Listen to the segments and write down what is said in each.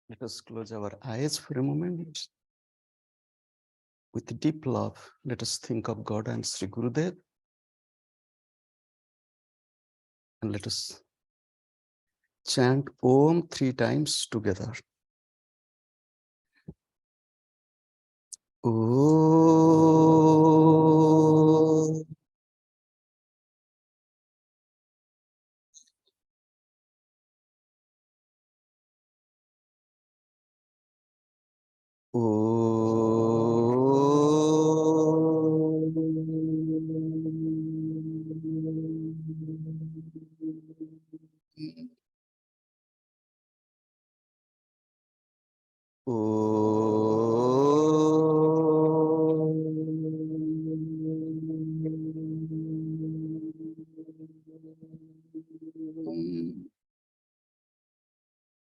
Let us close our eyes for a moment. With deep love, let us think of God and Sri Gurudev. And let us chant Om 3 times together. Om.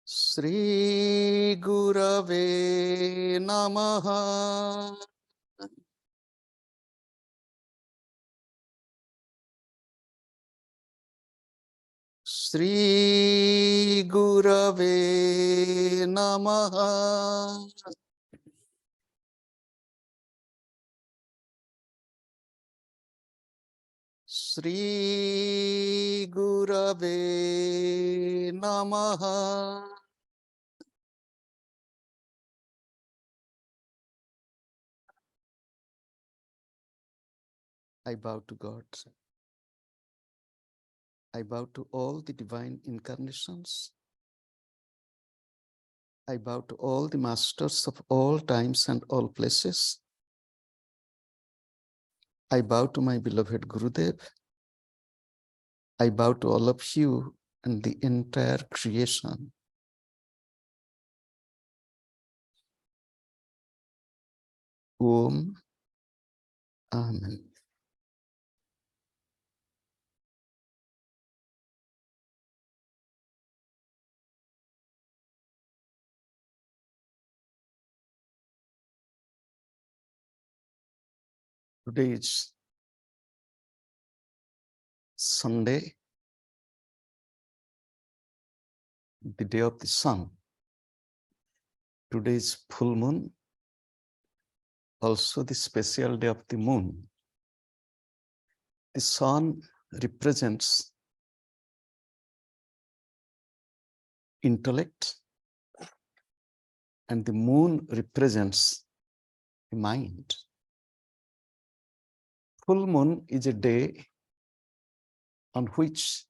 Shri Gurave Namaha. Shri Gurave Namaha. Shri Gurave Namaha. I bow to God. I bow to all the divine incarnations. I bow to all the masters of all times and all places. I bow to my beloved Gurudev. I bow to all of you and the entire creation. Om. Amen. Today is Sunday, the day of the sun. Today is full moon, also the special day of the moon. The sun represents intellect and the moon represents the mind. Full moon is a day on which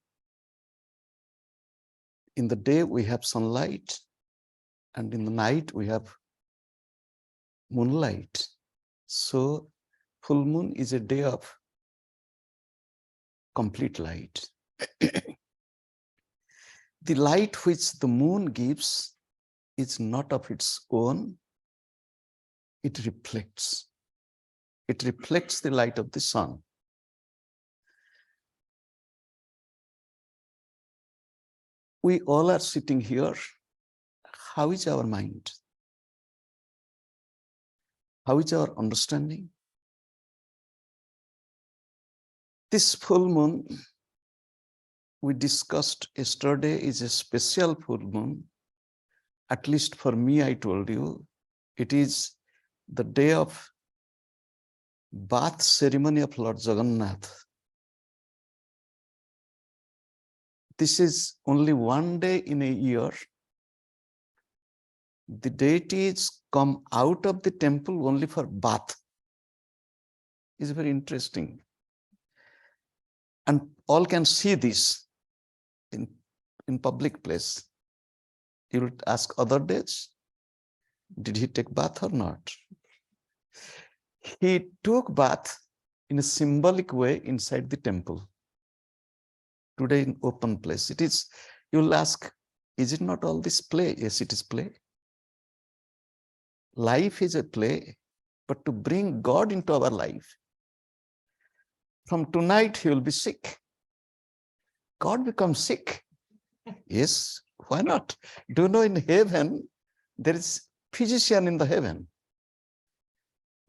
in the day we have sunlight and in the night we have moonlight. So full moon is a day of complete light. The light which the moon gives is not of its own. It reflects. It reflects the light of the sun. We all are sitting here. How is our mind? How is our understanding? This full moon we discussed yesterday is a special full moon. At least for me, I told you, it is the day of bath ceremony of Lord Jagannath. This is only one day in a year. The deities come out of the temple only for bath. It's very interesting. And all can see this in public place. You would ask other days, did he take bath or not? He took bath in a symbolic way inside the temple. Today in open place. It is, you'll ask, is it not all this play? Yes, it is play. Life is a play, but to bring God into our life. From tonight, he will be sick. God becomes sick. Yes, why not? Do you know in heaven, there is physician in the heaven.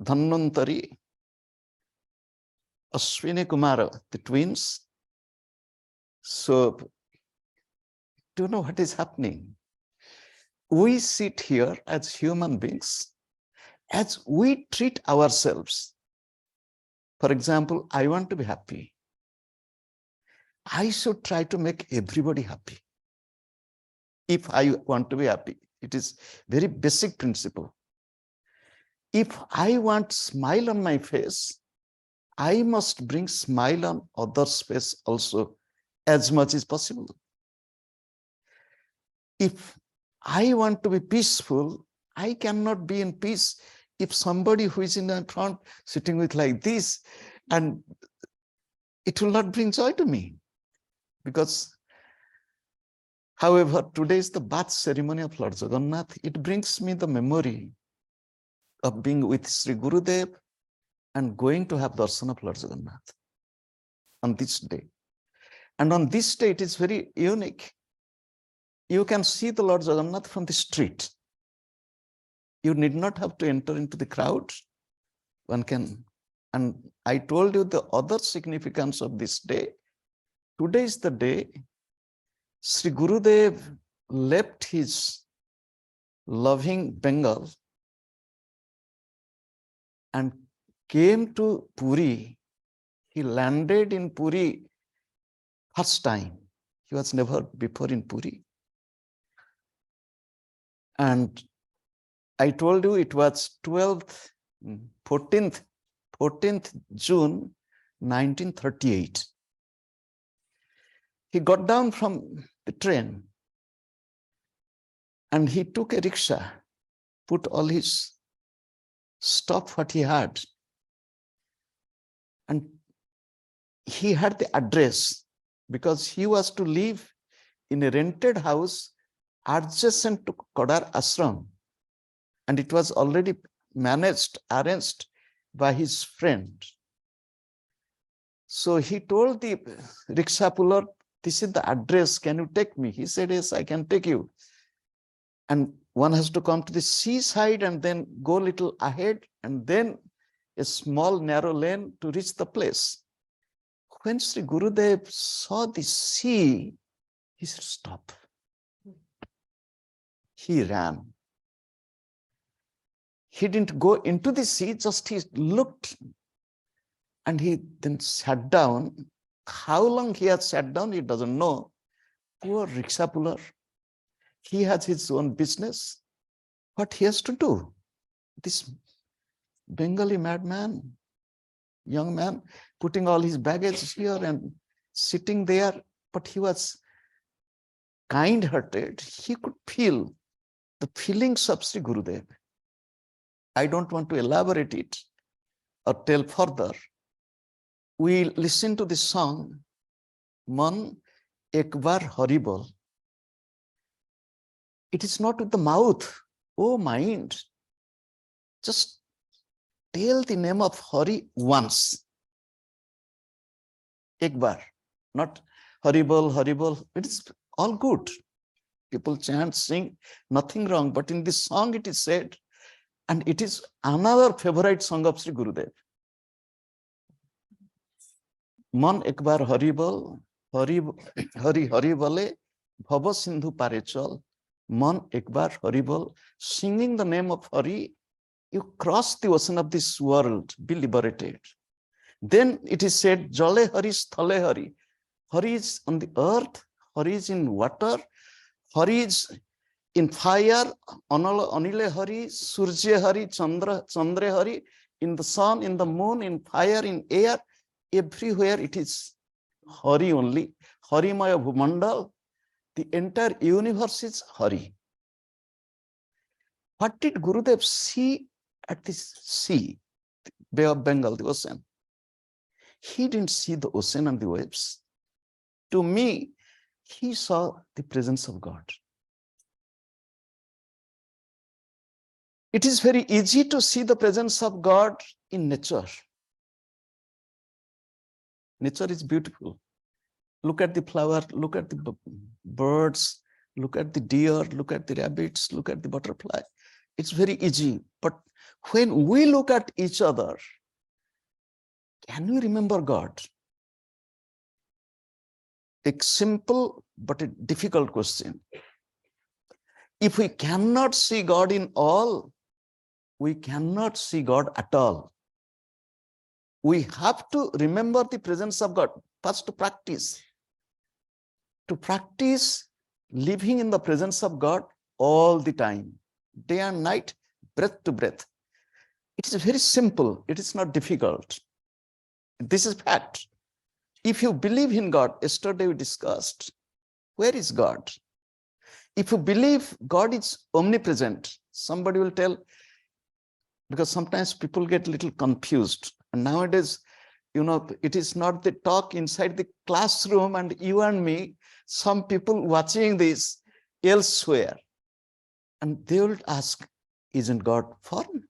Dhannantari. Ashwini Kumara, the twins. So, do you know what is happening? We sit here as human beings, as we treat ourselves. For example, I want to be happy. I should try to make everybody happy. If I want to be happy, it is very basic principle. If I want smile on my face, I must bring smile on others' face also as much as possible. If I want to be peaceful, I cannot be in peace if somebody who is in the front sitting with like this, and it will not bring joy to me. Because, however, today is the bath ceremony of Lord Jagannath. It brings me the memory of being with Sri Gurudev and going to have darshan of Lord Jagannath on this day. And on this day, it is very unique. You can see the Lord Jagannath from the street. You need not have to enter into the crowd. One can. And I told you the other significance of this day. Today is the day Sri Gurudev left his loving Bengal and came to Puri. He landed in Puri first time. He was never before in Puri. And I told you it was 14th June 1938. He got down from the train and he took a rickshaw, put all his stuff what he had, and he had the address because he was to live in a rented house adjacent to Tattendorf Ashram, and it was already arranged by his friend. So he told the rickshaw puller, "This is the address, can you take me?" He said, "Yes, I can take you." And one has to come to the seaside and then go a little ahead and then a small narrow lane to reach the place. When Sri Gurudev saw the sea, he said, "Stop." He ran. He didn't go into the sea, just he looked and he then sat down. How long he had sat down, he doesn't know. Poor rickshaw puller. He has his own business. What he has to do? This Bengali madman, young man, putting all his baggage here and sitting there, but he was kind-hearted. He could feel the feelings of Sri Gurudev. I don't want to elaborate it or tell further. We listen to the song, Man Ekbar Haribol. It is not with the mouth. Oh mind, just tell the name of Hari once. Ekbar, not horrible, horrible. It is all good. People chant, sing, nothing wrong. But in this song it is said, and it is another favorite song of Sri Gurudev. Man ekbar haribol, hari haribole, bhava sindhu pare chal. Man ekbar haribol, singing the name of Hari, you cross the ocean of this world, be liberated. Then it is said, Jale Hari, Sthale Hari. Hari is on the earth, Hari is in water, Hari is in fire, Anile Hari, Surya Hari, Chandra Hari, in the sun, in the moon, in fire, in air, everywhere it is Hari only. Hari Maya Bhumandal, the entire universe is Hari. What did Gurudev see at this sea, the Bay of Bengal, the ocean? He didn't see the ocean and the waves. To me, he saw the presence of God. It is very easy to see the presence of God in nature. Nature is beautiful. Look at the flower, look at the birds, look at the deer, look at the rabbits, look at the butterfly. It's very easy. But when we look at each other, Can we remember God? A simple but a difficult question. If we cannot see God in all, we cannot see God at all. We have to remember the presence of God. First, to practice living in the presence of God all the time, day and night, breath to breath. It is very simple. It is not difficult. This is fact. If you believe in God, yesterday we discussed, where is God? If you believe God is omnipresent, somebody will tell, because sometimes people get a little confused. And nowadays, it is not the talk inside the classroom and you and me, some people watching this elsewhere. And they will ask, isn't God foreign?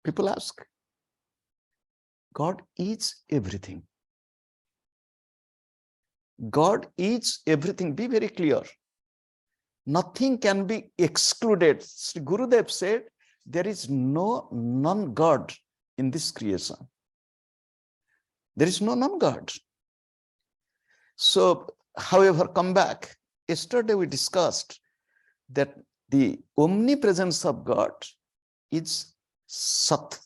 People ask. God is everything. God is everything. Be very clear. Nothing can be excluded. Shri Gurudev said, there is no non-God in this creation. There is no non-God. So, however, come back. Yesterday we discussed that the omnipresence of God is Sat.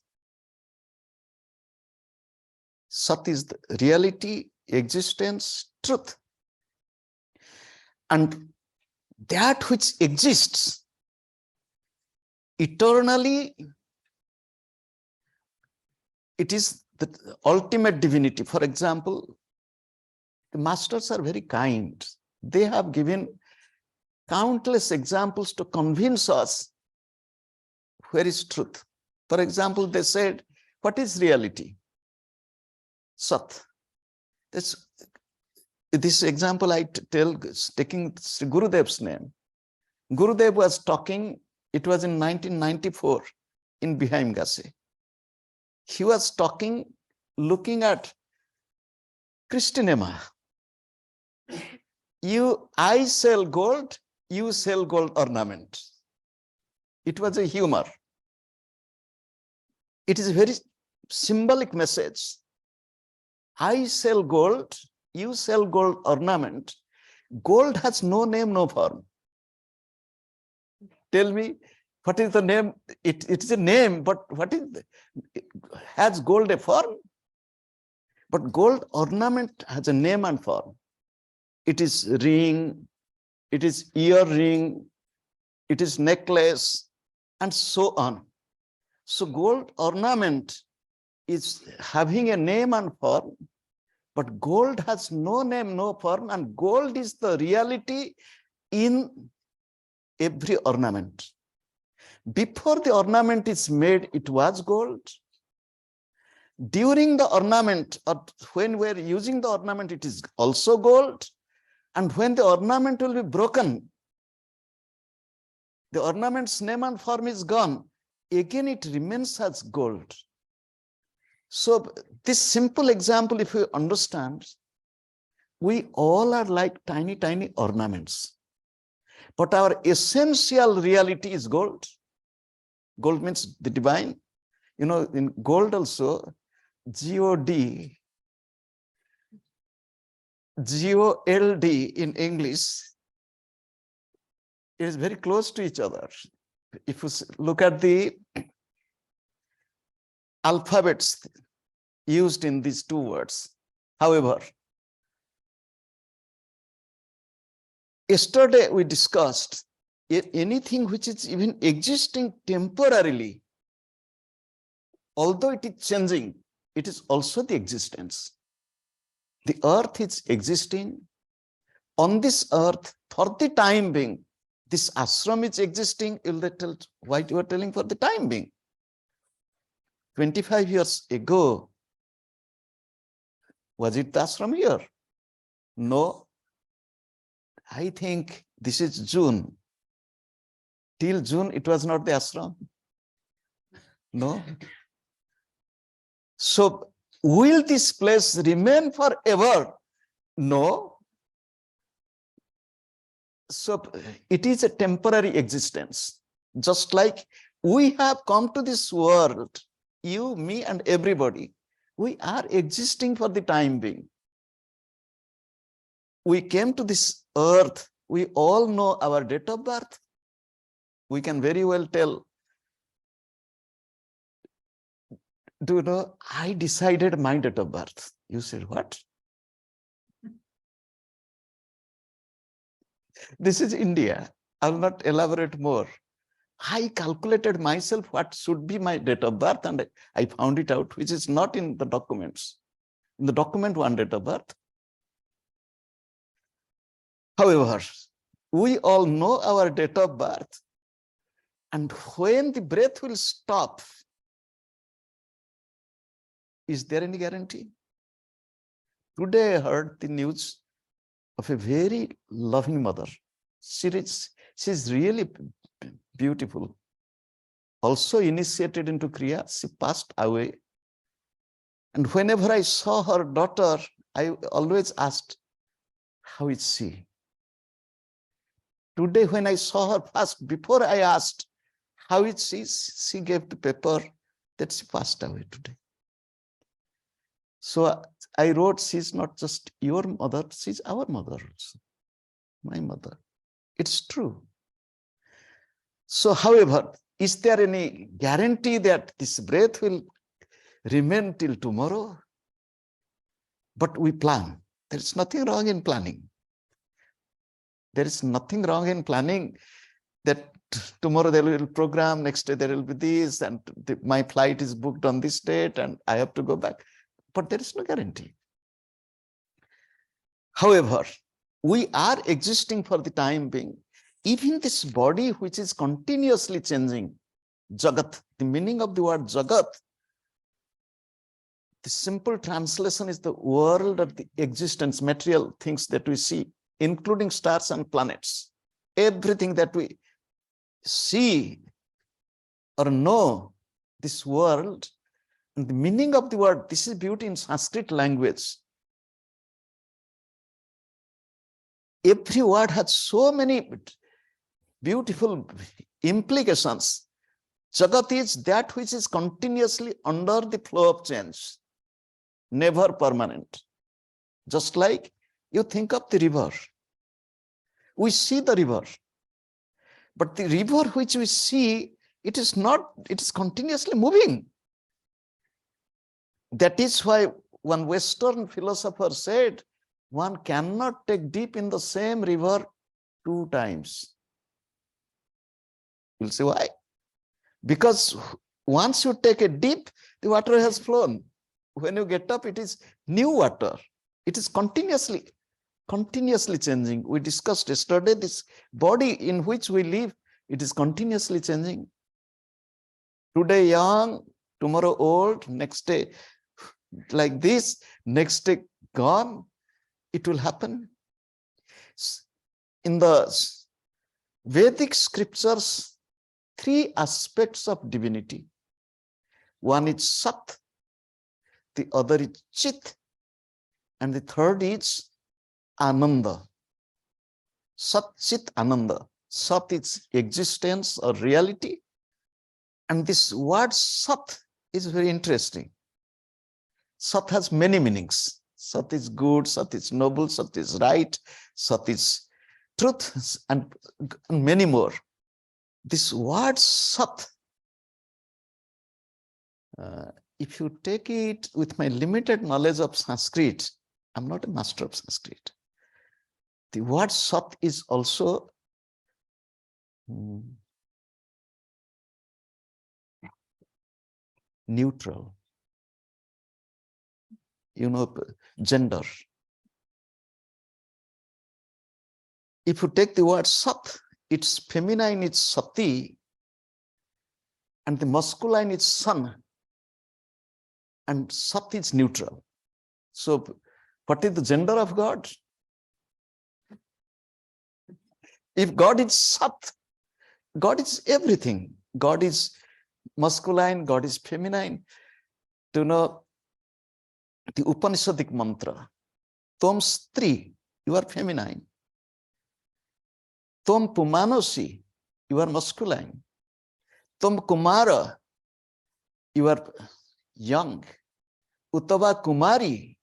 Sat is the reality, existence, truth. And that which exists eternally, it is the ultimate divinity. For example, the masters are very kind. They have given countless examples to convince us where is truth. For example, they said, what is reality? Sat. This example I tell, taking Sri Gurudev's name. Gurudev was talking, it was in 1994 in Bhimaimgase. He was talking, looking at Christinema. I sell gold, you sell gold ornament. It was a humor. It is a very symbolic message. I sell gold, you sell gold ornament. Gold has no name, no form. Tell me, what is the name? It is a name, but has gold a form? But gold ornament has a name and form. It is ring, it is earring, it is necklace, and so on. So gold ornament is having a name and form, but gold has no name, no form, and gold is the reality in every ornament. Before the ornament is made, it was gold. During the ornament, or when we're using the ornament, it is also gold. And when the ornament will be broken, the ornament's name and form is gone. Again, it remains as gold. So this simple example, if you understand, we all are like tiny, tiny ornaments. But our essential reality is gold. Gold means the divine. In gold also, G-O-D, G-O-L-D in English, it is very close to each other. If you look at the alphabets used in these two words. However, yesterday we discussed anything which is even existing temporarily, although it is changing, it is also the existence. The earth is existing. On this earth, for the time being, this ashram is existing. You'll tell why you are telling for the time being. 25 years ago, was it the ashram here? No. I think this is June. Till June, it was not the ashram. No. So, will this place remain forever? No. So, it is a temporary existence. Just like we have come to this world you, me, and everybody, we are existing for the time being. We came to this earth. We all know our date of birth. We can very well tell, do you know, I decided my date of birth. You said, what? This is India. I will not elaborate more. I calculated myself what should be my date of birth, and I found it out, which is not in the documents. In the document, one date of birth. However, we all know our date of birth, and when the breath will stop, is there any guarantee? Today I heard the news of a very loving mother. She's really beautiful. Also initiated into Kriya, she passed away. And whenever I saw her daughter, I always asked, how is she? Today, when I saw her first, before I asked, how is she gave the paper that she passed away today. So I wrote, she's not just your mother, she's our mother also, my mother. It's true. So, however, is there any guarantee that this breath will remain till tomorrow? But we plan. There is nothing wrong in planning. There is nothing wrong in planning that tomorrow there will be a program, next day there will be this, and my flight is booked on this date and I have to go back. But there is no guarantee. However, we are existing for the time being. Even this body which is continuously changing, Jagat, the meaning of the word Jagat, the simple translation is the world of the existence, material things that we see, including stars and planets. Everything that we see or know, this world, and the meaning of the word, this is beauty in Sanskrit language. Every word has so many beautiful implications. Jagat is that which is continuously under the flow of change, never permanent. Just like you think of the river. We see the river, but the river which we see, it is continuously moving. That is why one Western philosopher said, one cannot take dip in the same river 2 times. You'll see why? Because once you take a dip, the water has flown. When you get up, it is new water. It is continuously changing. We discussed yesterday, this body in which we live, it is continuously changing. Today young, tomorrow old, next day like this, next day gone. It will happen. In the Vedic scriptures, 3 aspects of divinity. One is Sat, the other is Chit, and the third is Ananda. Sat, Chit, Ananda. Sat is existence or reality. And this word Sat is very interesting. Sat has many meanings. Sat is good, Sat is noble, Sat is right, Sat is truth, and many more. This word Sat, if you take it with my limited knowledge of Sanskrit, I'm not a master of Sanskrit. The word Sat is also neutral. You know, gender. If you take the word Sat, its feminine is Sati, and the masculine is Sun, and Sat is neutral. So, what is the gender of God? If God is Sat, God is everything. God is masculine, God is feminine. Do you know the Upanishadic mantra? Tom Stri, you are feminine. Tom Pumanosi, you are masculine. Tom Kumara, You are young. Uttava Kumari,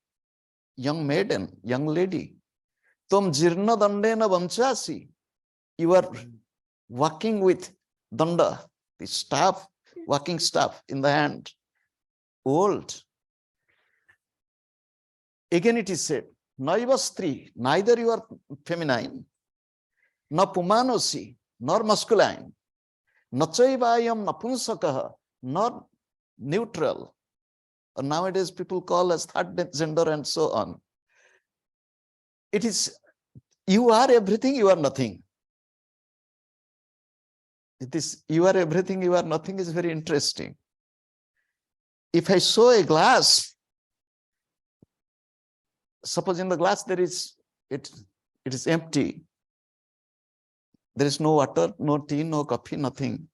young maiden, young lady. Tom jirna dandena vanchasi. You are walking with danda, the staff, walking staff in the hand. Old. Again it is said, Naivastri, neither you are feminine, nor pumanosi, nor masculine, nachaivayam napunsakaha, nor neutral. Or nowadays people call as third gender and so on. It is, you are everything, you are nothing. It is, you are everything, you are nothing is very interesting. If I show a glass, suppose in the glass there is, it is empty. There is no water, no tea, no coffee, nothing.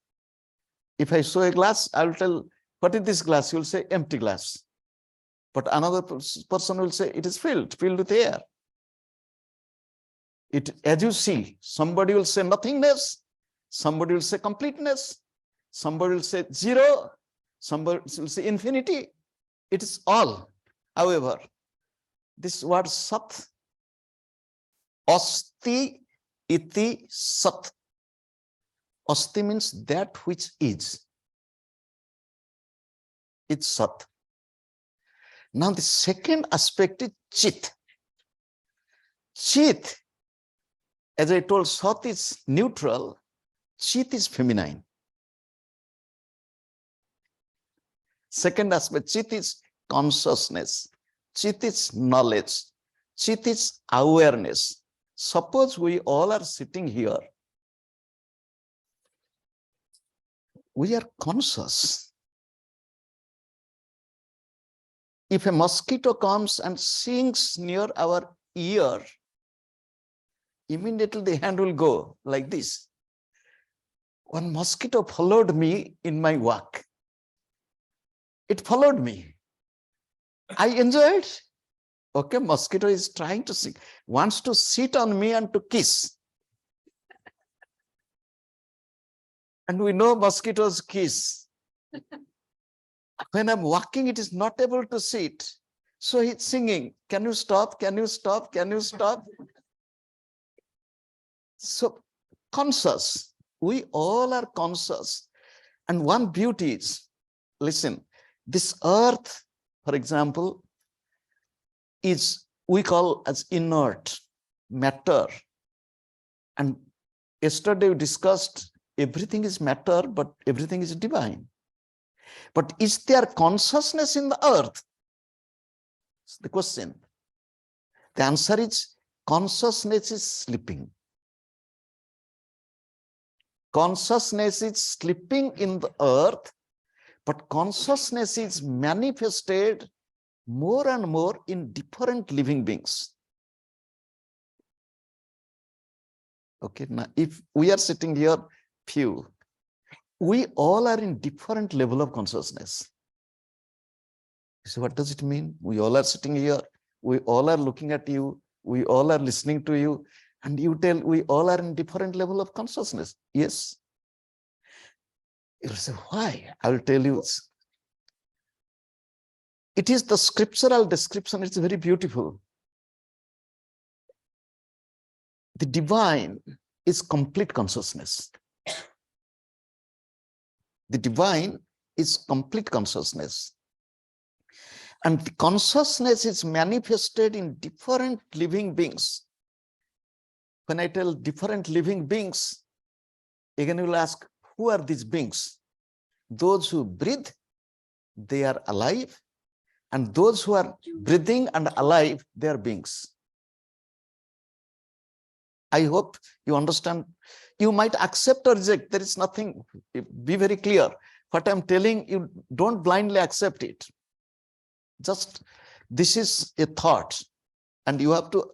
If I show a glass, I will tell, what is this glass? You will say, empty glass. But another person will say, it is filled with air. It, as you see, somebody will say nothingness, somebody will say completeness, somebody will say zero, somebody will say infinity. It is all. However, this word sat, asti iti sat. Asti means that which is. It's sat. Now the second aspect is chit. Chit, as I told, sat is neutral, chit is feminine. Second aspect, chit is consciousness, chit is knowledge, chit is awareness. Suppose we all are sitting here, we are conscious. If a mosquito comes and sings near our ear, immediately the hand will go like this. One mosquito followed me in my walk. It followed me. I enjoyed. Okay, mosquito is trying to sing, wants to sit on me and to kiss. And we know mosquitoes kiss. When I'm walking, it is not able to sit. So it's singing, can you stop? Can you stop? Can you stop? So conscious, we all are conscious. And one beauty is, listen, this earth, for example, is we call as inert matter. And yesterday we discussed everything is matter, but everything is divine. But is there consciousness in the earth? That's the question. The answer is consciousness is sleeping. Consciousness is sleeping in the earth, but consciousness is manifested more and more in different living beings. Okay, now if we are sitting here, few, we all are in different level of consciousness. So what does it mean? We all are sitting here, we all are looking at you, we all are listening to you, and you tell we all are in different level of consciousness. Yes. You'll say, why? I will tell you. It is the scriptural description, it's very beautiful. The divine is complete consciousness. The divine is complete consciousness. And the consciousness is manifested in different living beings. When I tell different living beings, again you will ask, who are these beings? Those who breathe, they are alive. And those who are breathing and alive, they are beings. I hope you understand. You might accept or reject. There is nothing. Be very clear. What I'm telling you, don't blindly accept it. Just, this is a thought. And you have to,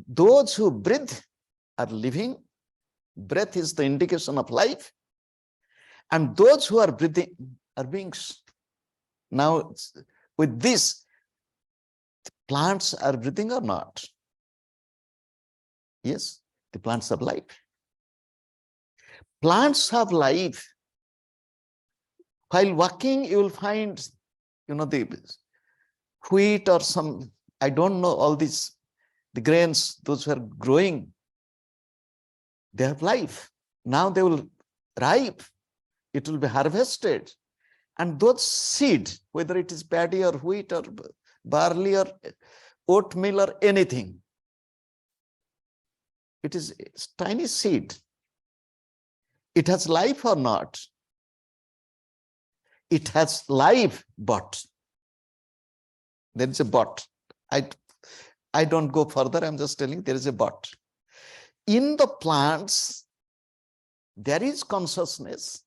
those who breathe are living. Breath is the indication of life. And those who are breathing are beings. Now, with this, the plants are breathing or not? Yes, the plants have life. Plants have life. While walking, you will find, the wheat or some, I don't know, all these, the grains, those who are growing, they have life. Now they will ripe. It will be harvested. And those seed, whether it is paddy or wheat or barley or oatmeal or anything, it is a tiny seed. It has life or not? It has life, but there is a but. I don't go further. I'm just telling there is a but. In the plants, there is consciousness.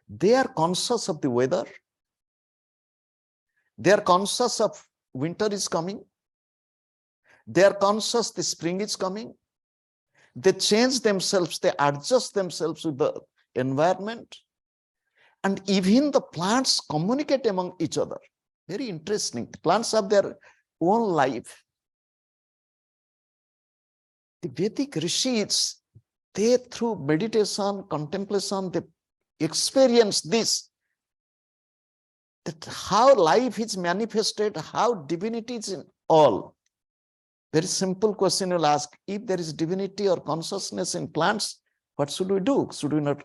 They are conscious of the weather. They are conscious of winter is coming. They are conscious the spring is coming. They change themselves. They adjust themselves with the environment. And even the plants communicate among each other. Very interesting. The plants have their own life. The Vedic rishis, they through meditation, contemplation, they experience this. That how life is manifested, how divinity is in all. Very simple question you'll ask. If there is divinity or consciousness in plants, what should we do? Should we not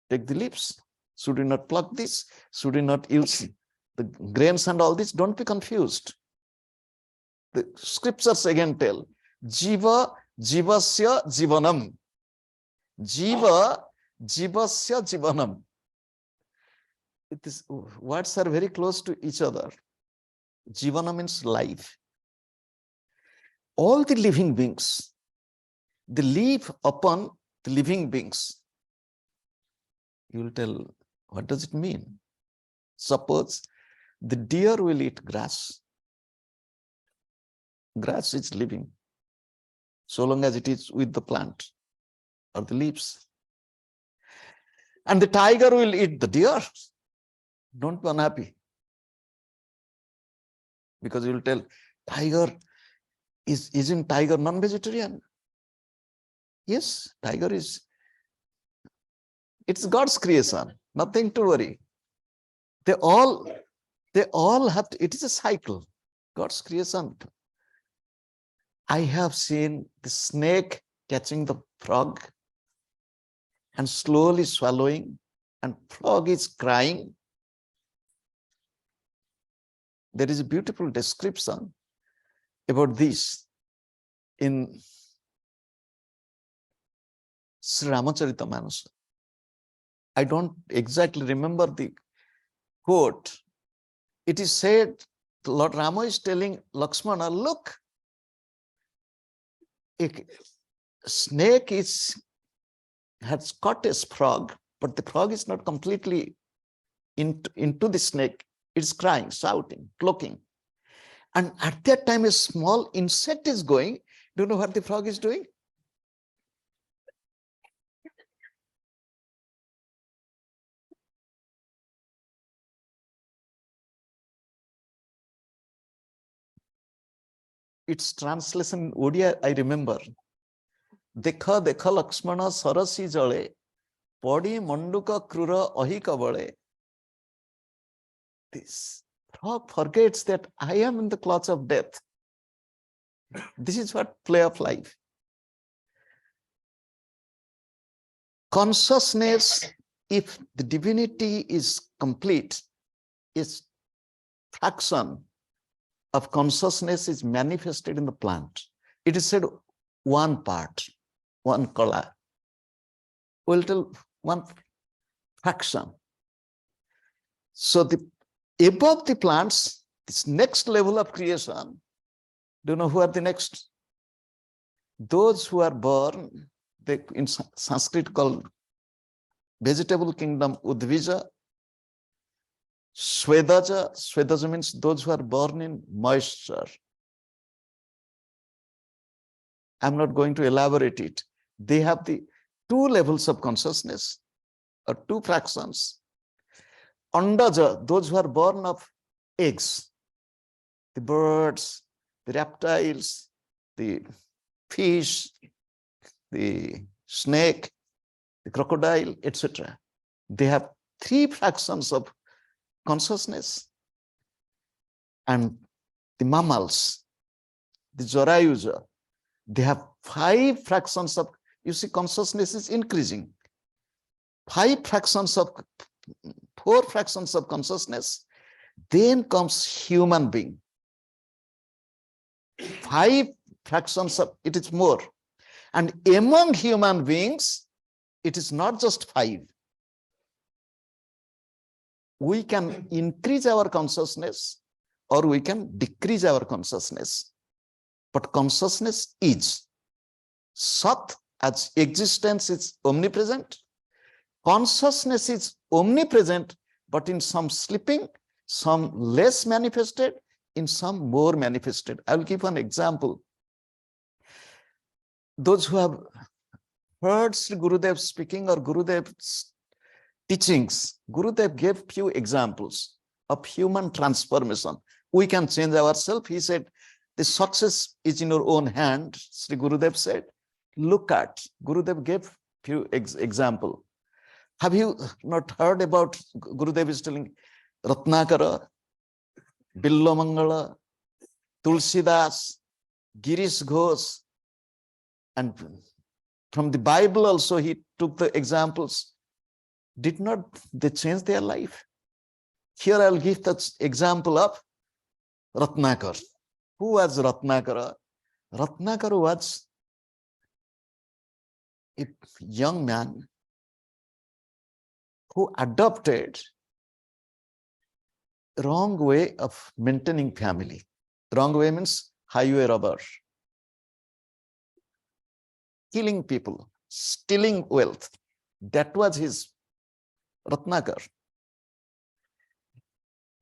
take the leaves? Should we not pluck this? Should we not use the grains and all this? Don't be confused. The scriptures again tell, Jiva, Jivasya, Jivanam. Jiva, Jivasya, Jivanam. Words are very close to each other. Jivana means life. All the living beings, they live upon the living beings. You will tell, what does it mean? Suppose the deer will eat grass. Grass is living, so long as it is with the plant or the leaves. And the tiger will eat the deer. Don't be unhappy. Because you will tell, tiger, isn't tiger non-vegetarian? Yes, tiger is, it's God's creation, nothing to worry. They all have to, it is a cycle, God's creation. I have seen the snake catching the frog and slowly swallowing, and frog is crying. There is a beautiful description about this in Shri Ramacharita. I don't exactly remember the quote. It is said, Lord Rama is telling Lakshmana, look, a snake has caught a frog, but the frog is not completely into the snake. It's crying, shouting, clucking. And at that time, a small insect is going. Do you know what the frog is doing? Its translation in Odia, I remember. Dekha dekha Lakshmana sarasi jale, padi manduka krura ahika bale. This frog forgets that I am in the clutch of death. This is what play of life. Consciousness, if the divinity is complete, is fraction of consciousness is manifested in the plant. It is said one part, one color. We'll tell one fraction. So above the plants, this next level of creation, do you know who are the next? Those who are born, they in Sanskrit called vegetable kingdom Udvija, Swedaja. Swedaja means those who are born in moisture. I'm not going to elaborate it. They have the two levels of consciousness, or two fractions. Andaja, those who are born of eggs, the birds, the reptiles, the fish, the snake, the crocodile, etc. They have 3 fractions of consciousness. And the mammals, the Zorayuja, they have 5 fractions of, you see, consciousness is increasing. 4 fractions of consciousness. Then comes human being. 5 fractions of, it is more. And among human beings, it is not just 5. We can increase our consciousness or we can decrease our consciousness. But consciousness is. Sat as existence is omnipresent. Consciousness is omnipresent, but in some sleeping, some less manifested, in some more manifested. I will give an example. Those who have heard Sri Gurudev speaking or Gurudev's teachings, Gurudev gave few examples of human transformation. We can change ourselves. He said, the success is in your own hand. Sri Gurudev said, look at. Gurudev gave few example. Have you not heard about, Gurudev is telling, Ratnakara, Billomangala, Tulsidas, Girish Ghosh, and from the Bible also he took the examples. Did not they change their life? Here I'll give that example of Ratnakar. Who was Ratnakara? Ratnakara was a young man who adopted wrong way of maintaining family. Wrong way means highway robber, killing people, stealing wealth. That was his Ratnakar.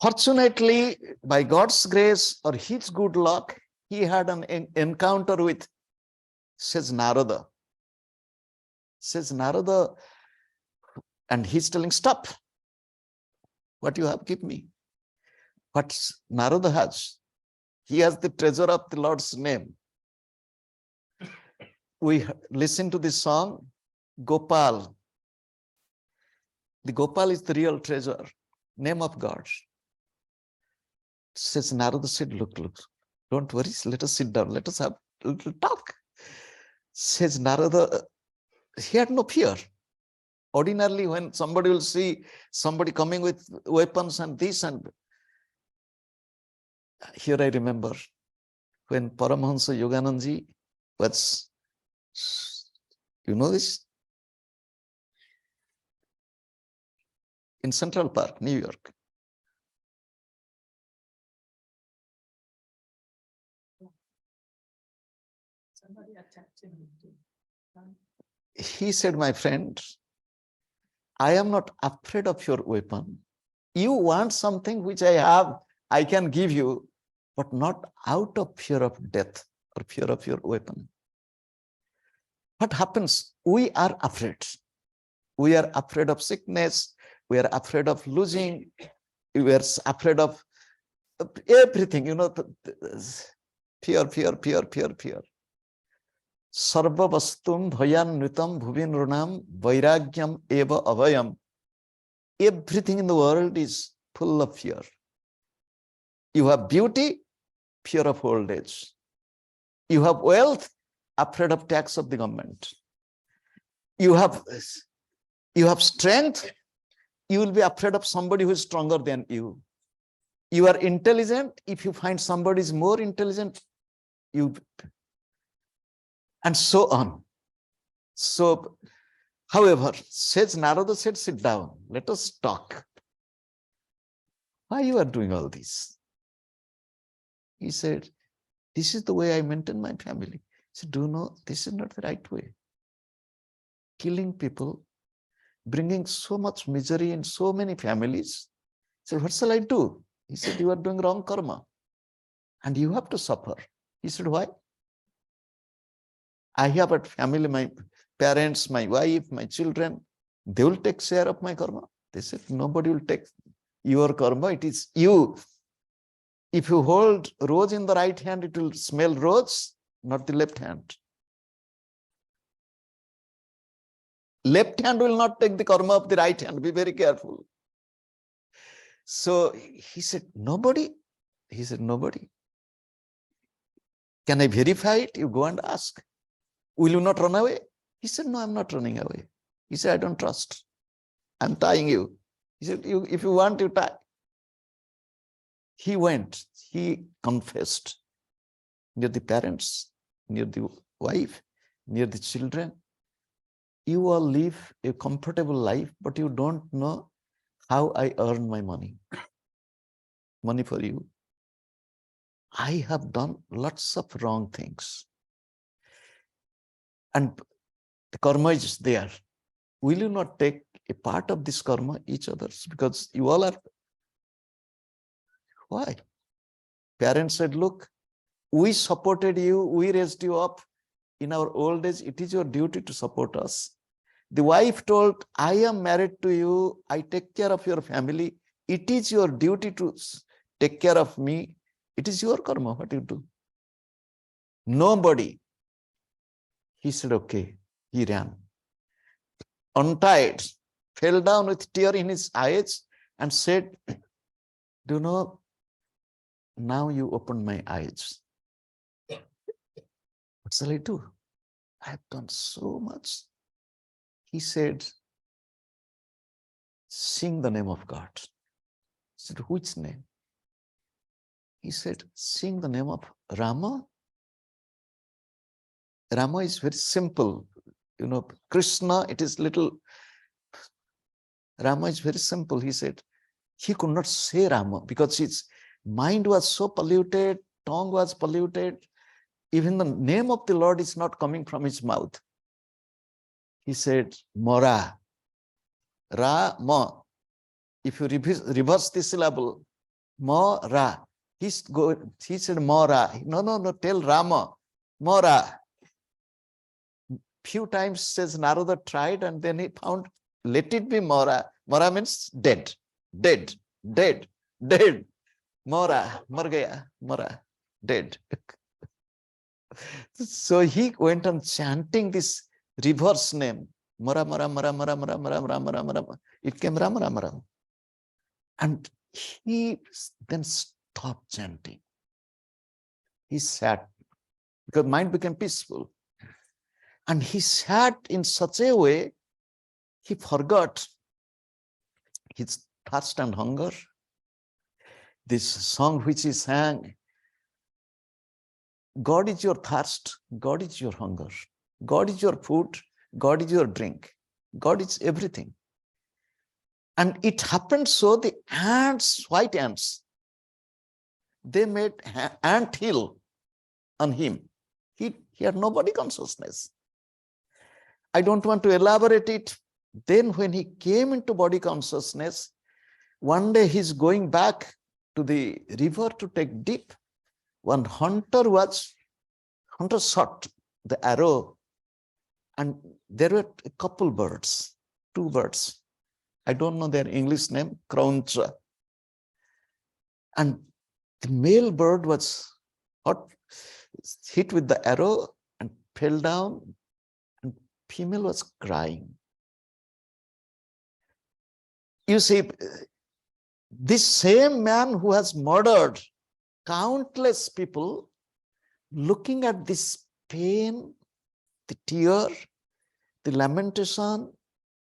Fortunately, by God's grace or his good luck, he had an encounter with, says Narada. Says Narada, and he's telling, stop. What you have, give me. What Narada has, he has the treasure of the Lord's name. We listen to this song, Gopal. The Gopal is the real treasure, name of God. Says Narada said, look, don't worry, let us sit down, let us have a little talk. Says Narada, he had no fear. Ordinarily, when somebody will see somebody coming with weapons and this and here I remember when Paramahamsa Yoganandaji was, you know this? In Central Park, New York. He said, my friend, I am not afraid of your weapon. You want something which I have, I can give you, but not out of fear of death or fear of your weapon. What happens? We are afraid. We are afraid of sickness. We are afraid of losing. We are afraid of everything, you know, fear. Sarva vastum bhayan nutam bhuvin runam vairagyam eva avayam. Everything in the world is full of fear. You have beauty, fear of old age. You have wealth, afraid of tax of the government. You have strength, you will be afraid of somebody who is stronger than you. You are intelligent, if you find somebody is more intelligent, and so on. So, however, says Narada said, sit down, let us talk. Why you are doing all this? He said, this is the way I maintain my family. He said, do you know, this is not the right way. Killing people, bringing so much misery in so many families. He said, what shall I do? He said, you are doing wrong karma and you have to suffer. He said, why? I have a family, my parents, my wife, my children, they will take share of my karma. They said, nobody will take your karma, it is you. If you hold rose in the right hand, it will smell rose, not the left hand. Left hand will not take the karma of the right hand. Be very careful. So he said, nobody. He said, nobody. Can I verify it? You go and ask. Will you not run away? He said, no, I'm not running away. He said, I don't trust. I'm tying you. He said, if you want, you tie. He went. He confessed near the parents, near the wife, near the children. You all live a comfortable life, but you don't know how I earn my money. Money for you. I have done lots of wrong things. And the karma is there. Will you not take a part of this karma, each other's? Because you all are. Why? Parents said, look, we supported you, we raised you up in our old age. It is your duty to support us. The wife told, I am married to you. I take care of your family. It is your duty to take care of me. It is your karma. What you do? Nobody. He said, okay. He ran. Untied, fell down with tear in his eyes and said, do you know, now you opened my eyes. What shall I do? I have done so much. He said, sing the name of God. I said, which name? He said, sing the name of Rama. Rama is very simple. You know, Krishna, it is little. Rama is very simple. He said, he could not say Rama because his mind was so polluted, tongue was polluted. Even the name of the Lord is not coming from his mouth. He said, Mora. Ra-ma. If you reverse the syllable, Mora. He said, Mora. No, tell Rama. Mora. Few times says Narada tried and then he found, let it be Mora. Mora means dead, dead, dead, dead. Mora, mar gaya, Mora, dead. So he went on chanting this reverse name. Mora, Mora, Mora, Mora, Mora, Mora, Mora, Mora, Mora. It came Ram, Ram, Ram. And he then stopped chanting. He sat because mind became peaceful. And he sat in such a way, he forgot his thirst and hunger. This song which he sang, God is your thirst, God is your hunger. God is your food, God is your drink. God is everything. And it happened so the ants, white ants, they made ant hill on him. He had no body consciousness. I don't want to elaborate it. Then when he came into body consciousness, one day he's going back to the river to take dip. One hunter shot the arrow and there were a couple birds, two birds. I don't know their English name, crowncha. And the male bird was hit with the arrow and fell down. Female was crying. You see, this same man who has murdered countless people, looking at this pain, the tear, the lamentation,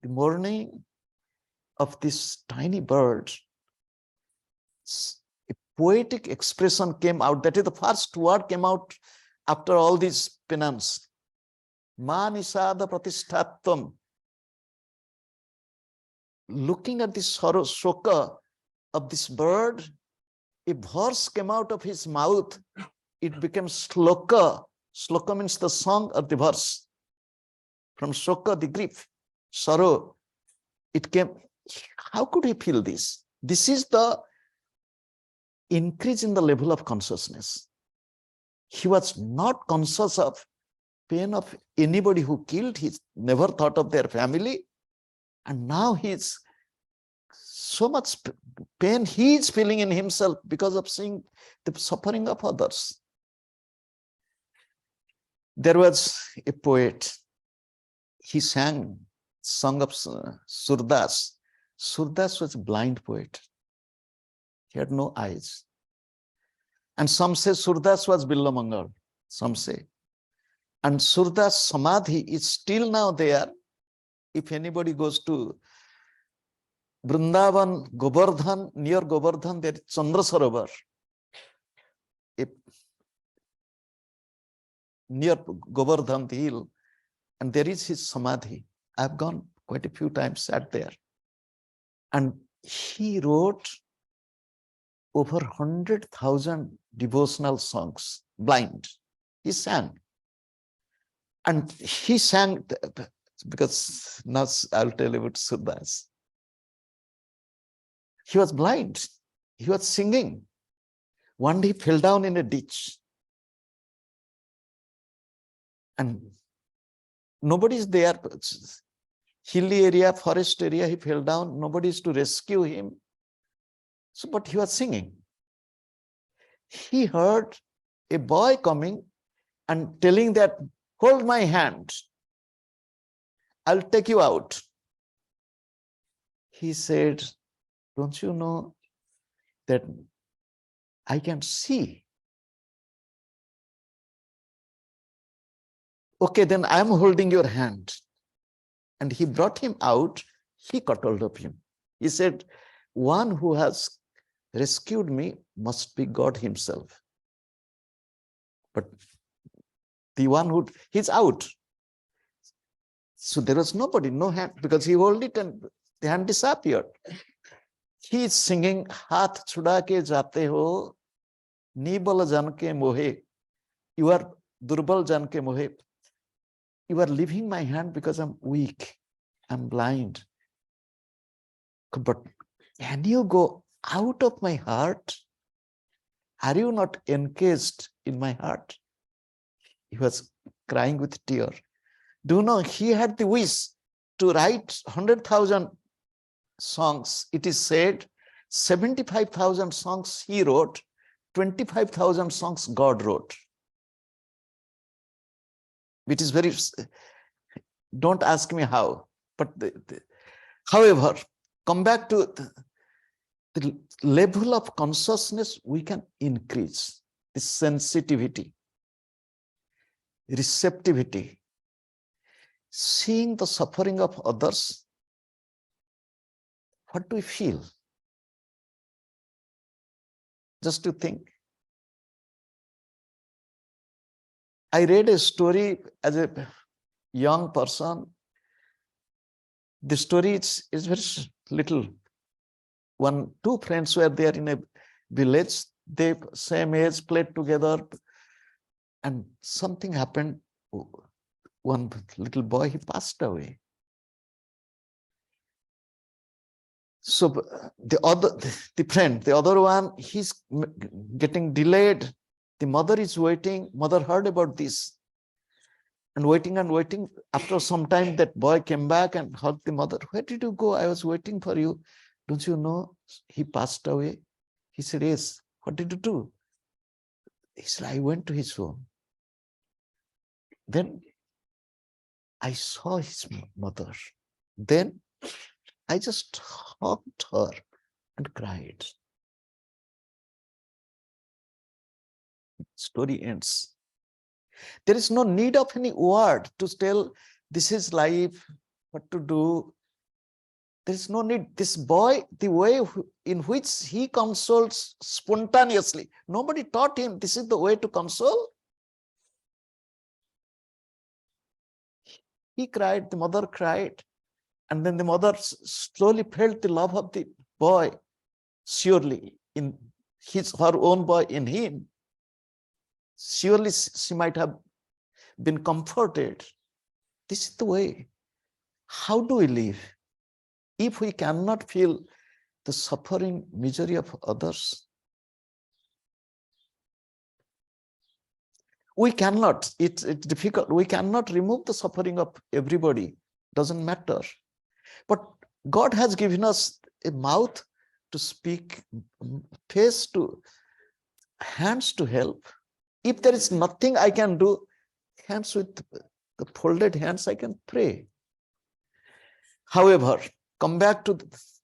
the mourning of this tiny bird, a poetic expression came out. That is the first word came out after all this penance. Ma nisada pratishtatvam. Looking at the sorrow, shoka of this bird, a verse came out of his mouth. It became sloka. Sloka means the song of the verse. From shoka, the grief, sorrow, it came. How could he feel this? This is the increase in the level of consciousness. He was not conscious of pain of anybody who killed. He never thought of their family. And now he's so much pain he is feeling in himself because of seeing the suffering of others. There was a poet. He sang song of Surdas. Surdas was a blind poet. He had no eyes. And some say Surdas was Billamangal. Some say. And Surdas Samadhi is still now there. If anybody goes to Vrindavan, Govardhan, near Govardhan, there is Chandra Sarovar. Near Govardhan hill, and there is his Samadhi. I've gone quite a few times, sat there. And he wrote over 100,000 devotional songs, blind. He sang. And he sang, because now I'll tell you about Surdas. He was blind. He was singing. One day he fell down in a ditch. And nobody is there. Hilly area, forest area, he fell down. Nobody is to rescue him. So, but he was singing. He heard a boy coming and telling that, hold my hand. I'll take you out. He said, don't you know that I can see? Okay, then I'm holding your hand. And he brought him out. He caught hold of him. He said, one who has rescued me must be God himself. But the one who, he's out. So there was nobody, no hand, because he held it and the hand disappeared. He is singing, Haath chuda ke jate ho, nibal jan ke mohe. You are durbal jan ke mohe. You are leaving my hand because I'm weak. I'm blind. But can you go out of my heart? Are you not encased in my heart? He was crying with tear. Do you know, he had the wish to write 100,000 songs. It is said 75,000 songs he wrote, 25,000 songs God wrote. Which is very, don't ask me how, but however, come back to the level of consciousness we can increase, the sensitivity, receptivity, seeing the suffering of others. What do we feel? Just to think. I read a story as a young person. The story is very little. Two friends were there in a village. They same age, played together, and something happened. One little boy, he passed away. So the other one, he's getting delayed. The mother is waiting. Mother heard about this and waiting and waiting. After some time, that boy came back and hugged the mother. Where did you go? I was waiting for you. Don't you know he passed away? He said, yes. What did you do? He said, I went to his home. Then I saw his mother. Then I just hugged her and cried. Story ends. There is no need of any word to tell this is life, what to do. There is no need. This boy, the way in which he consoles spontaneously, nobody taught him this is the way to console. He cried, the mother cried, and then the mother slowly felt the love of the boy, surely in her own boy in him. Surely she might have been comforted. This is the way. How do we live? If we cannot feel the suffering, misery of others, we cannot, it's difficult. We cannot remove the suffering of everybody. Doesn't matter. But God has given us a mouth to speak, face to, hands to help. If there is nothing I can do, hands with the folded hands, I can pray. However, come back to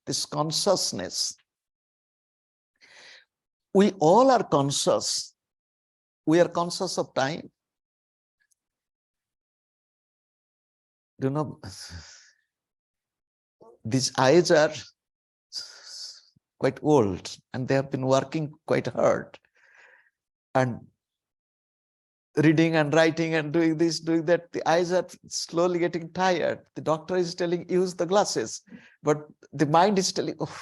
this consciousness. We all are conscious. We are conscious of time. You know, these eyes are quite old and they have been working quite hard and reading and writing and doing this, doing that. The eyes are slowly getting tired. The doctor is telling, use the glasses, but the mind is telling, oh,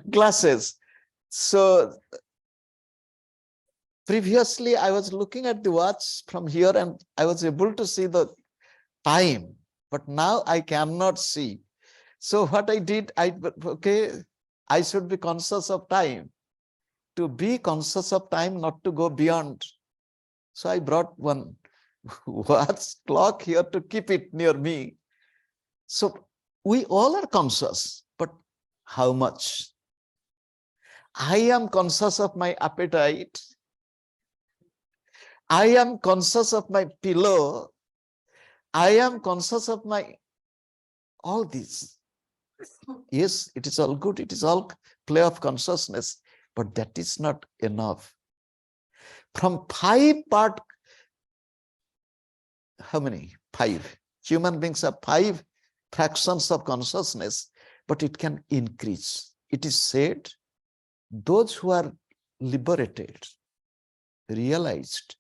glasses. So previously I was looking at the watch from here and I was able to see the time, but now I cannot see. So what I did, I should be conscious of time. To be conscious of time, not to go beyond. So I brought one watch clock here to keep it near me. So we all are conscious, but how much? I am conscious of my appetite. I am conscious of my pillow. I am conscious of my all these. Yes, it is all good. It is all play of consciousness, but that is not enough. From 5 part, how many? 5. Human beings have 5 fractions of consciousness, but it can increase. It is said, those who are liberated, realized,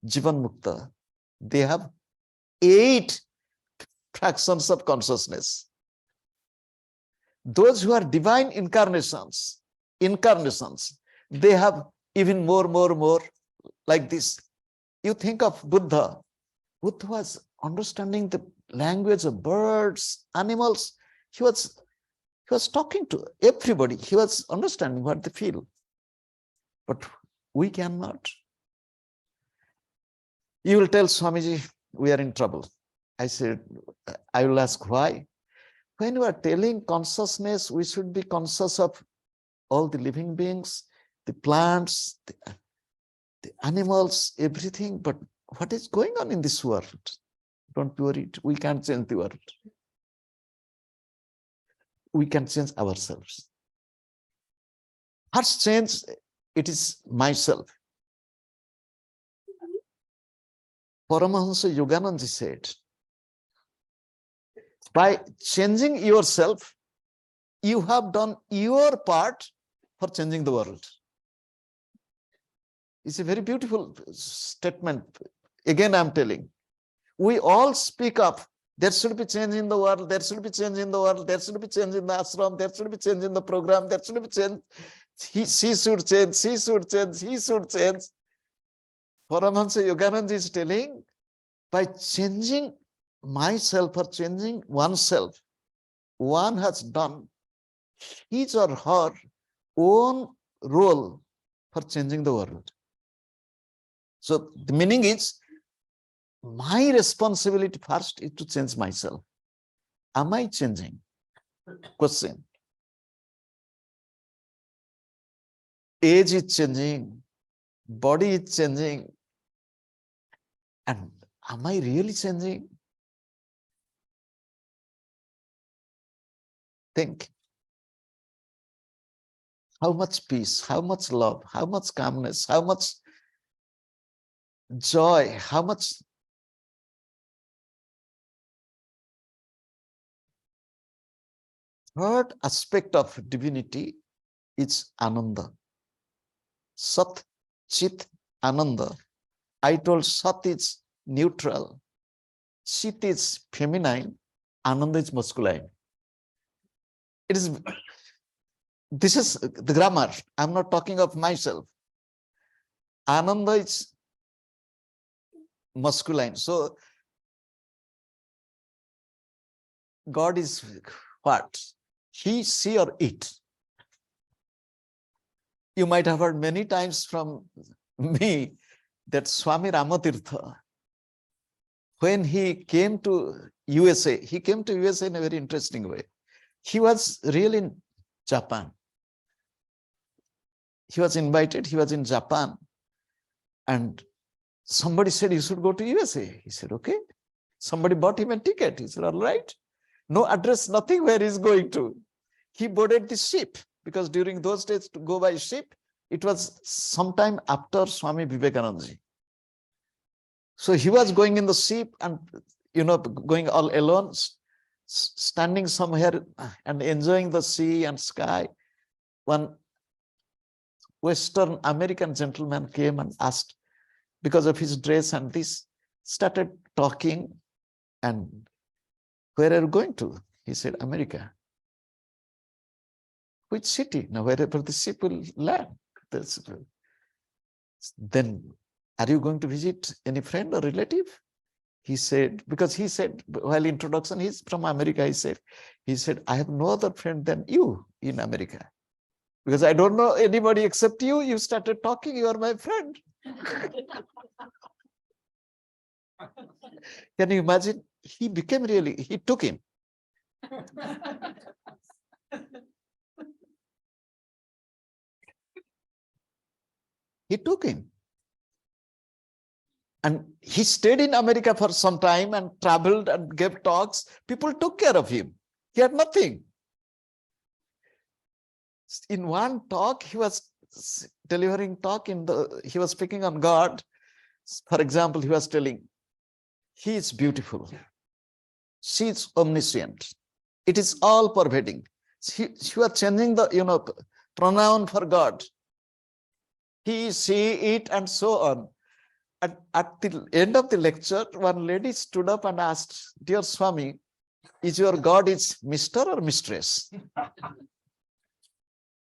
Jivan Mukta, they have 8 fractions of consciousness. Those who are divine incarnations, they have even more like this. You think of Buddha. Buddha was understanding the language of birds, animals. He was talking to everybody. He was understanding what they feel. But we cannot. You will tell Swamiji, we are in trouble. I said, I will ask why. When you are telling consciousness, we should be conscious of all the living beings, the plants, the animals, everything. But what is going on in this world? Don't be worried. We can't change the world. We can change ourselves. First change, it is myself. Paramahamsa Yogananda said, by changing yourself, you have done your part for changing the world. It's a very beautiful statement. Again, I'm telling. We all speak up. There should be change in the world. There should be change in the world. There should be change in the ashram. There should be change in the program. There should be change. She should change. She should change. He should change. Paramahamsa Yogananda is telling, by changing myself or changing oneself, one has done his or her own role for changing the world. So the meaning is, my responsibility first is to change myself. Am I changing? Question. Age is changing, body is changing, and am I really changing? Think. How much peace, how much love, how much calmness, how much joy, how much third aspect of divinity is Ananda. Sat, Chit, Ananda. I told Sat is neutral, Chit is feminine, Ananda is masculine. This is the grammar. I'm not talking of myself. Ananda is masculine. So God is what? He, she, or it. You might have heard many times from me that Swami Ramatirtha, when he came to USA in a very interesting way. He was really in Japan. He was invited, he was in Japan, and somebody said, you should go to USA. He said, okay. Somebody bought him a ticket. He said, all right. No address, nothing where he's going to. He boarded the ship, because during those days to go by ship, it was sometime after Swami Vivekananda. So he was going in the ship and, going all alone, standing somewhere and enjoying the sea and sky. One Western American gentleman came and asked, because of his dress and this, started talking. And where are you going to? He said, America. Which city? Now, wherever the ship will land. Then, are you going to visit any friend or relative? He said, because he said, while introduction, he's from America, he said, I have no other friend than you in America. Because I don't know anybody except you. You started talking, you are my friend. Can you imagine? He became he took him. He took him. And he stayed in America for some time and traveled and gave talks. People took care of him. He had nothing. In one talk, he was delivering talk he was speaking on God. For example, he was telling, he is beautiful. She is omniscient. It is all pervading. She was changing the, pronoun for God. He, she, it, and so on. And at the end of the lecture, one lady stood up and asked, Dear Swami, is your God is Mr. or Mistress?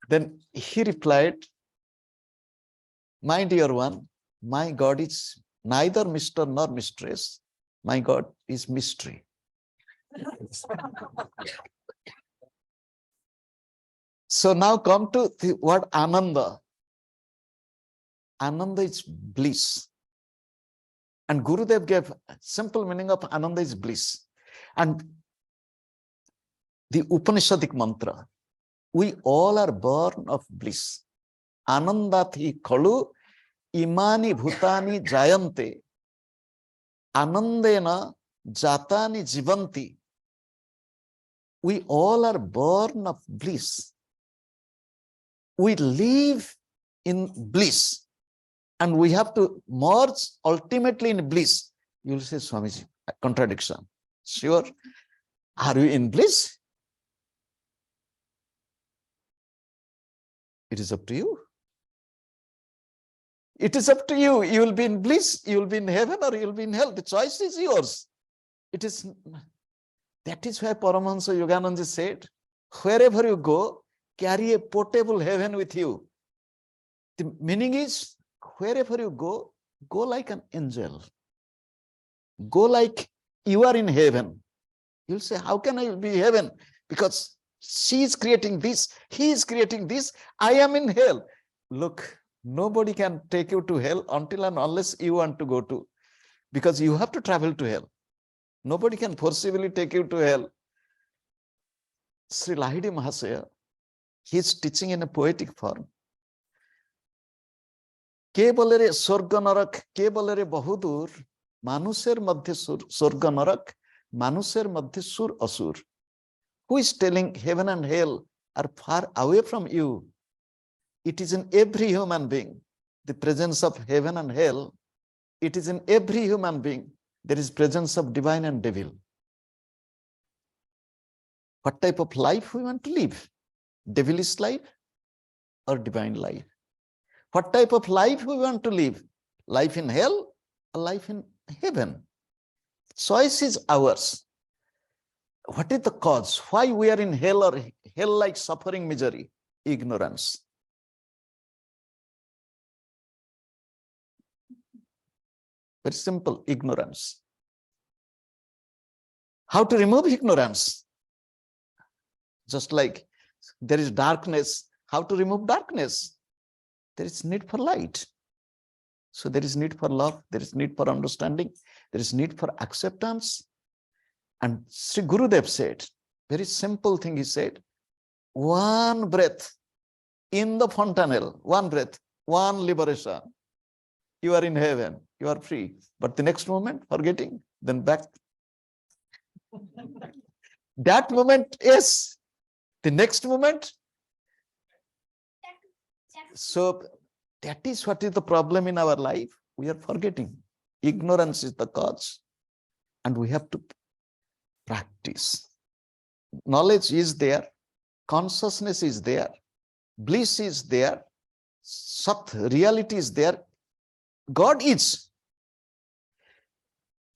Then he replied, my dear one, my God is neither Mr. nor Mistress. My God is mystery. So now come to the word Ananda. Ananda is bliss. And Gurudev gave a simple meaning of Ananda is bliss. And the Upanishadic mantra, we all are born of bliss. Anandati khalu imani bhutani jayante anandena jatani jivanti. We all are born of bliss. We live in bliss. And we have to merge ultimately in bliss. You will say, Swamiji, contradiction. Sure. Are you in bliss? It is up to you. It is up to you. You will be in bliss, you will be in heaven, or you will be in hell. The choice is yours. That is why Paramahamsa Yogananda said, wherever you go, carry a portable heaven with you. The meaning is, wherever you go like an angel. Go like you are in heaven. You'll say, how can I be in heaven? Because she is creating this, he is creating this, I am in hell. Look, nobody can take you to hell until and unless you want to go to. Because you have to travel to hell. Nobody can forcibly take you to hell. Shri Lahidi Mahasaya, he is teaching in a poetic form. Kebalere Sorga Narak, Kebalere Bahudur, Manuser Madhya Sorga Narak, Manuser Madhya Sur Asur. Who is telling heaven and hell are far away from you? It is in every human being. The presence of heaven and hell, it is in every human being. There is presence of divine and devil. What type of life we want to live? Devilish life or divine life? What type of life we want to live? Life in hell or life in heaven? Choice is ours. What is the cause? Why we are in hell or hell-like suffering, misery? Ignorance. Very simple, ignorance. How to remove ignorance? Just like there is darkness, how to remove darkness? There is need for light. So there is need for love, there is need for understanding, there is need for acceptance. And Sri Gurudev said, very simple thing he said, one breath in the fontanel, one breath, one liberation. You are in heaven, you are free. But the next moment, forgetting, then back. That moment, yes. The next moment. So that is what is the problem in our life. We are forgetting. Ignorance is the cause. And we have to practice. Knowledge is there. Consciousness is there. Bliss is there. Sat, reality is there. God is.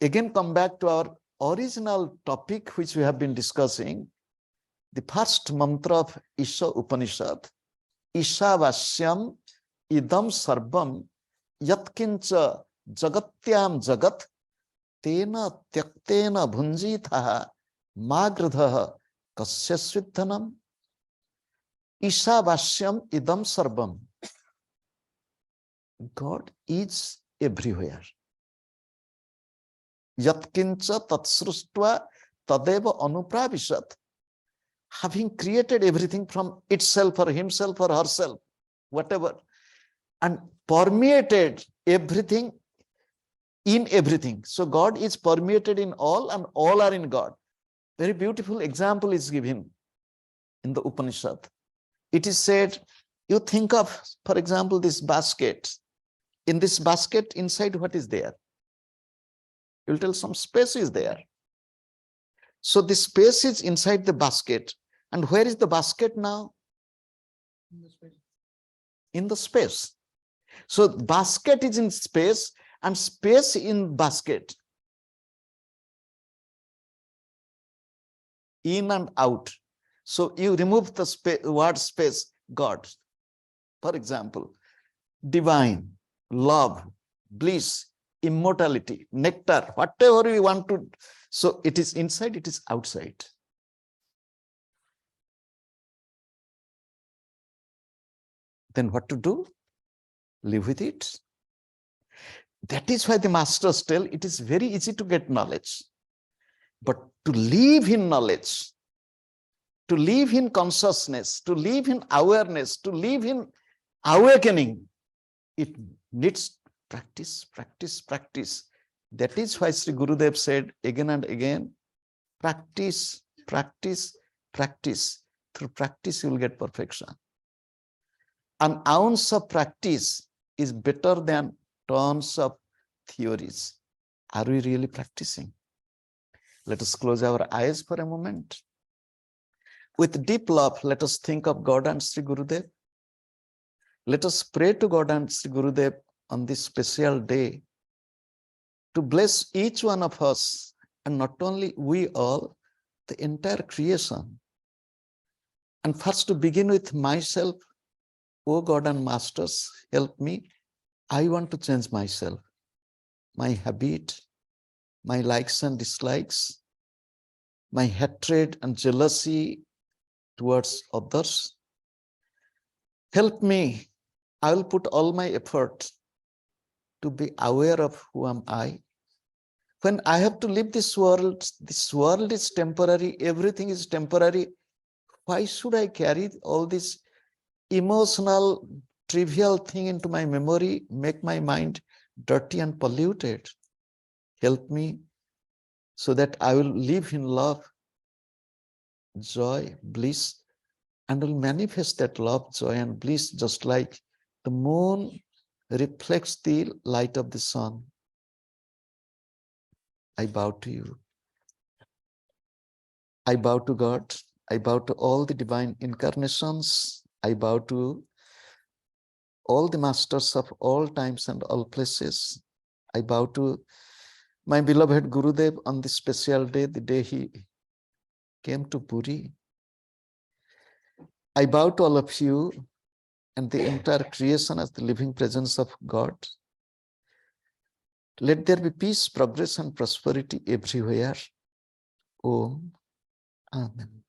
Again, come back to our original topic, which we have been discussing. The first mantra of Isha Upanishad. Ishavasyam idam sarvam yatkincha jagatyam jagat tena tyaktena bhunjitha magradha kasyasvidhanam. Ishavasyam idam sarvam. God is everywhere. Yatkincha tatsrustva tadeva anupravishat. Having created everything from itself or himself or herself, whatever, and permeated everything in everything. So God is permeated in all and all are in God. Very beautiful example is given in the Upanishad. It is said, you think of, for example, this basket. In this basket, inside what is there? You will tell some space is there. So the space is inside the basket. And where is the basket now? In the space. In the space. So basket is in space and space in basket. In and out. So you remove the word space, God. For example, divine, love, bliss, immortality, nectar, whatever you want to. So it is inside, it is outside. Then what to do? Live with it. That is why the masters tell it is very easy to get knowledge. But to live in knowledge, to live in consciousness, to live in awareness, to live in awakening, it needs practice, practice, practice. That is why Sri Gurudev said again and again, practice, practice, practice. Through practice, you will get perfection. An ounce of practice is better than tons of theories. Are we really practicing? Let us close our eyes for a moment. With deep love, let us think of God and Sri Gurudev. Let us pray to God and Sri Gurudev on this special day to bless each one of us, and not only we all, the entire creation. And first, to begin with myself, oh God and Masters, help me. I want to change myself, my habit, my likes and dislikes, my hatred and jealousy towards others. Help me. I will put all my effort to be aware of who am I. When I have to leave this world is temporary, everything is temporary. Why should I carry all this emotional, trivial thing into my memory, make my mind dirty and polluted? Help me so that I will live in love, joy, bliss, and will manifest that love, joy, and bliss just like the moon reflects the light of the sun. I bow to you. I bow to God. I bow to all the divine incarnations. I bow to all the masters of all times and all places. I bow to my beloved Gurudev on this special day, the day he came to Puri. I bow to all of you and the entire creation as the living presence of God. Let there be peace, progress, and prosperity everywhere. Om. Amen.